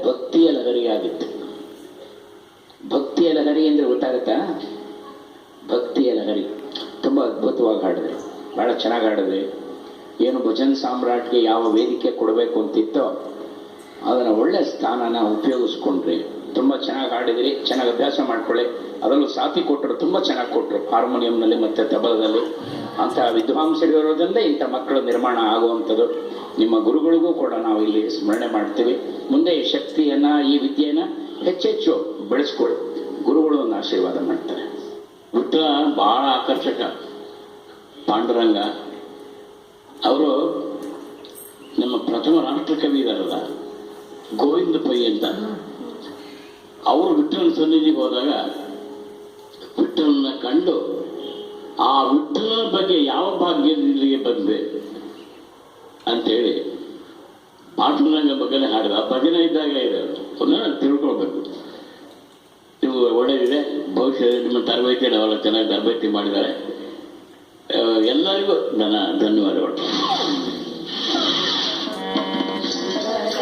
ಭಕ್ತಿಯ ಲಹರಿಯಾಗಿತ್ತು. ಭಕ್ತಿಯ ಲಹರಿ ಅಂದ್ರೆ ಗೊತ್ತಾಗುತ್ತಾ? ಭಕ್ತಿಯ ಲಹರಿ ತುಂಬ ಅದ್ಭುತವಾಗಿ ಹಾಡಿದ್ರೆ, ಬಹಳ ಚೆನ್ನಾಗಿ ಹಾಡಿದ್ರೆ. ಏನು ಭಜನ್ ಸಾಮ್ರಾಟ್ಗೆ ಯಾವ ವೇದಿಕೆ ಕೊಡಬೇಕು ಅಂತಿತ್ತೋ ಅದನ್ನು ಒಳ್ಳೆ ಸ್ಥಾನನ ಉಪಯೋಗಿಸ್ಕೊಂಡ್ರಿ. ತುಂಬ ಚೆನ್ನಾಗಿ ಹಾಡಿದ್ರಿ, ಚೆನ್ನಾಗಿ ಅಭ್ಯಾಸ ಮಾಡ್ಕೊಳ್ಳಿ. ಅದರಲ್ಲೂ ಸಾಥಿ ಕೊಟ್ಟರು, ತುಂಬ ಚೆನ್ನಾಗಿ ಕೊಟ್ಟರು, ಹಾರ್ಮೋನಿಯಂನಲ್ಲಿ ಮತ್ತು ತಬಲದಲ್ಲಿ. ಅಂಥ ವಿದ್ವಾಂಸರಿರೋದ್ರಿಂದ ಇಂಥ ಮಕ್ಕಳ ನಿರ್ಮಾಣ ಆಗುವಂಥದ್ದು. ನಿಮ್ಮ ಗುರುಗಳಿಗೂ ಕೂಡ ನಾವು ಇಲ್ಲಿ ಸ್ಮರಣೆ ಮಾಡ್ತೀವಿ. ಮುಂದೆ ಈ ಶಕ್ತಿಯನ್ನು, ಈ ವಿದ್ಯೆಯನ್ನು ಹೆಚ್ಚೆಚ್ಚು ಬೆಳೆಸ್ಕೊಳ್ಳಿ. ಗುರುಗಳು ಒಂದು ಆಶೀರ್ವಾದ ಮಾಡ್ತಾರೆ. ವಿಠ್ಠಲ ಬಹಳ ಆಕರ್ಷಕ. ಪಾಂಡುರಂಗ ಅವರು ನಮ್ಮ ಪ್ರಥಮ ರಾಷ್ಟ್ರಕವಿ ಇದಾರಲ್ಲ ಗೋವಿಂದ ಪೈ ಅಂತ, ಅವರು ವಿಠ್ಠಲನ ಸನ್ನಿಧಿಗೆ ಹೋದಾಗ ವಿಠ್ಠಲನ ಕಂಡು ಆ ವಿಠ್ಠಲನ ಬಗ್ಗೆ ಯಾವ ಭಾಗ್ಯದಲ್ಲಿಗೆ ಬಂದೆ ಅಂತೇಳಿ ಪಾಂಡುರಂಗ ಬಗ್ಗೆನೇ ಹಾಡಿದ. ಆ ಭಜನೆ ಇದ್ದಾಗ ಇದೆ, ಪುನಃ ತಿಳ್ಕೊಳ್ಬೇಕು. ನೀವು ಒಳ್ಳೆಯದಿದೆ, ಬಹುಶಃ ನಿಮ್ಮ ತರಬೇತಿ ಅವೆಲ್ಲ ಚೆನ್ನಾಗಿ ತರಬೇತಿ ಮಾಡಿದ್ದಾರೆ. ಎಲ್ಲರಿಗೂ ನನ್ನ ಧನ್ಯವಾದಗಳು.